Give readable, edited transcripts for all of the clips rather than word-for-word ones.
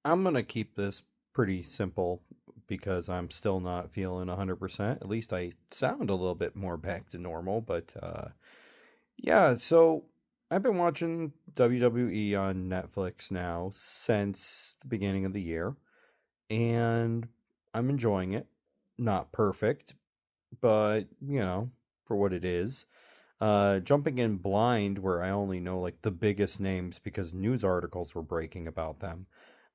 I'm going to keep this pretty simple because I'm still not feeling 100%. At least I sound a little bit more back to normal. But yeah, so I've been watching WWE on Netflix now since the beginning of the year, and I'm enjoying it. Not perfect, but for what it is. Jumping in blind where I only know like the biggest names because news articles were breaking about them.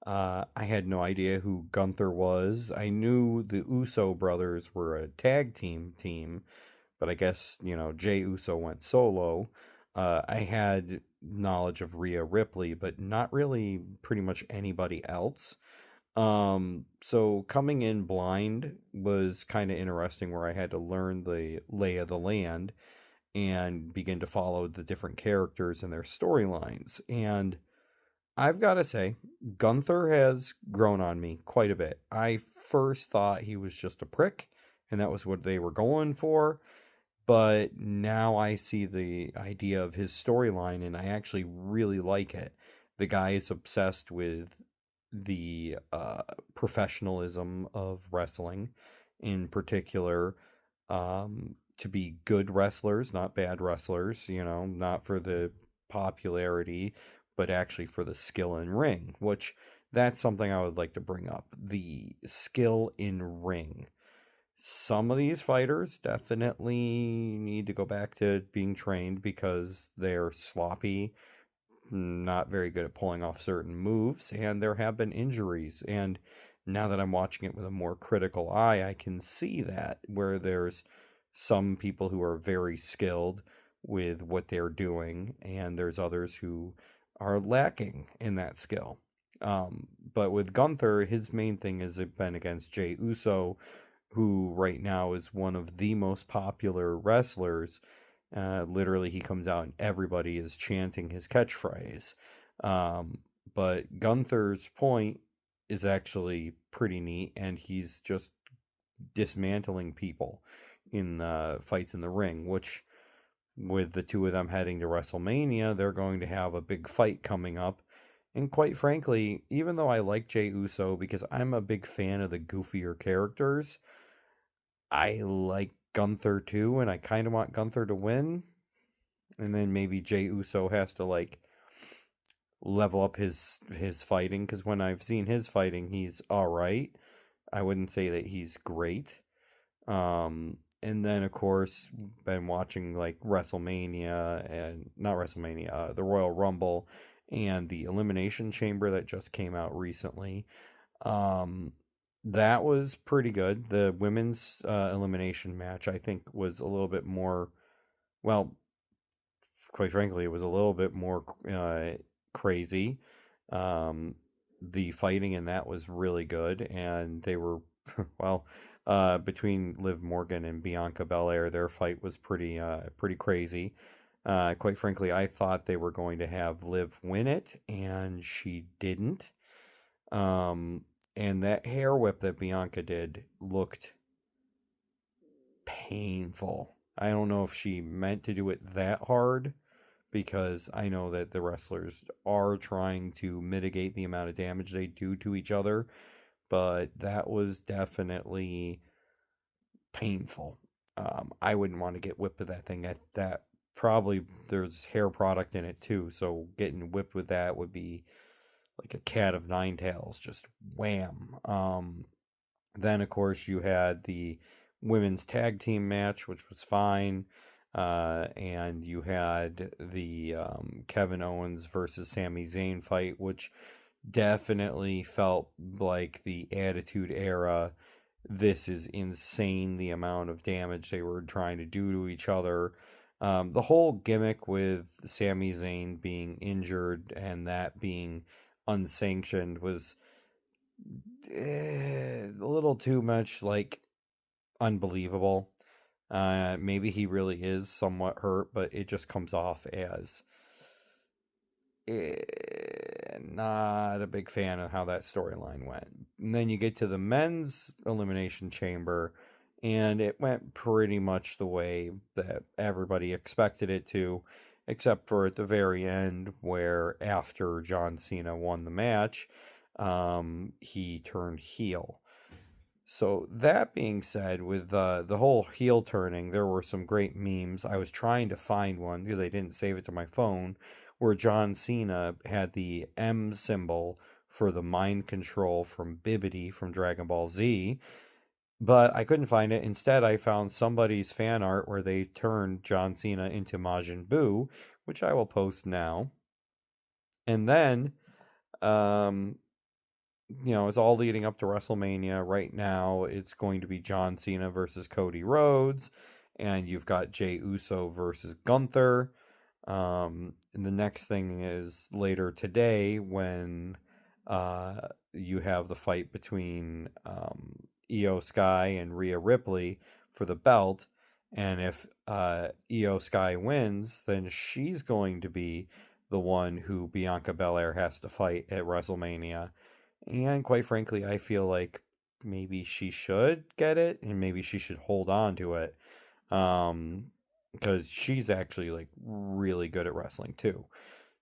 I had no idea who Gunther was. I knew the Uso brothers were a tag team, but I guess, Jay Uso went solo. I had knowledge of Rhea Ripley, but not really pretty much anybody else. So coming in blind was kind of interesting where I had to learn the lay of the land and begin to follow the different characters and their storylines. And I've got to say, Gunther has grown on me quite a bit. I first thought he was just a prick, and that was what they were going for. But now I see the idea of his storyline, and I actually really like it. The guy is obsessed with the professionalism of wrestling, in particular, to be good wrestlers, not bad wrestlers, not for the popularity, but actually for the skill in ring, which that's something I would like to bring up. The skill in ring. Some of these fighters definitely need to go back to being trained because they're sloppy, not very good at pulling off certain moves, and there have been injuries. And now that I'm watching it with a more critical eye, I can see that where there's some people who are very skilled with what they're doing, and there's others who are lacking in that skill. But with Gunther, his main thing has been against Jey Uso, who right now is one of the most popular wrestlers. Literally, he comes out and everybody is chanting his catchphrase. Um, but Gunther's point is actually pretty neat, and he's just dismantling people in fights in the ring, which with the two of them heading to WrestleMania, they're going to have a big fight coming up. And quite frankly, even though I like Jey Uso because I'm a big fan of the goofier characters, I like Gunther too, and I kind of want Gunther to win. And then maybe Jey Uso has to like level up his fighting because when I've seen his fighting, he's all right. I wouldn't say that he's great. And then of course, been watching like WrestleMania and not WrestleMania, the Royal Rumble and the Elimination Chamber that just came out recently. Um, that was pretty good. The women's elimination match, I think, was a little bit more, well, quite frankly, it was a little bit more crazy. Um, the fighting in that was really good, and they were, well, between Liv Morgan and Bianca Belair, their fight was pretty crazy. Quite frankly, I thought they were going to have Liv win it, and she didn't. Um, and that hair whip that Bianca did looked painful. I don't know if she meant to do it that hard because I know that the wrestlers are trying to mitigate the amount of damage they do to each other, but that was definitely painful. I wouldn't want to get whipped with that thing. That probably there's hair product in it too, so getting whipped with that would be like a cat of nine tails, just wham. Then, of course, you had the women's tag team match, which was fine. And you had the Kevin Owens versus Sami Zayn fight, which definitely felt like the Attitude Era. This is insane the amount of damage they were trying to do to each other. The whole gimmick with Sami Zayn being injured and that being unsanctioned was a little too much like unbelievable. Maybe he really is somewhat hurt, but it just comes off as not a big fan of how that storyline went. And then you get to the men's elimination chamber, and it went pretty much the way that everybody expected it to, except for at the very end, where after John Cena won the match, he turned heel. So that being said, with the whole heel turning, there were some great memes. I was trying to find one because I didn't save it to my phone, where John Cena had the M symbol for the mind control from Bibbidi from Dragon Ball Z, but I couldn't find it. Instead, I found somebody's fan art where they turned John Cena into Majin Buu, which I will post now. And then, um, it's all leading up to WrestleMania. Right now, it's going to be John Cena versus Cody Rhodes, and you've got Jey Uso versus Gunther. And the next thing is later today when you have the fight between Io Sky and Rhea Ripley for the belt. And if Io Sky wins, then she's going to be the one who Bianca Belair has to fight at WrestleMania. And quite frankly, I feel like maybe she should get it and maybe she should hold on to it. Because she's actually like really good at wrestling too.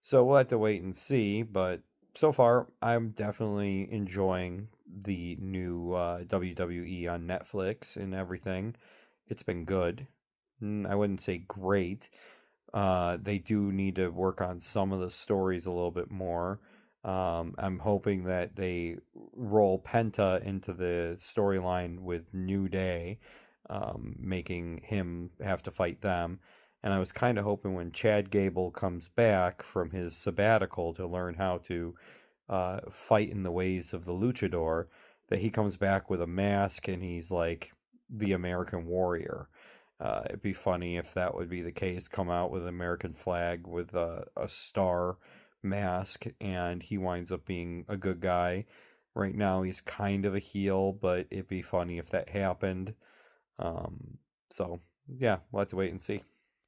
So we'll have to wait and see, but so far I'm definitely enjoying the new WWE on Netflix and everything. It's been good. I wouldn't say great. They do need to work on some of the stories a little bit more. I'm hoping that they roll Penta into the storyline with New Day, making him have to fight them. And I was kind of hoping when Chad Gable comes back from his sabbatical to learn how to fight in the ways of the luchador, that he comes back with a mask and he's like the American warrior. It'd be funny if that would be the case. Come out with an American flag with a star mask, and he winds up being a good guy. Right now, he's kind of a heel, but it'd be funny if that happened. Um, so, yeah, we'll have to wait and see.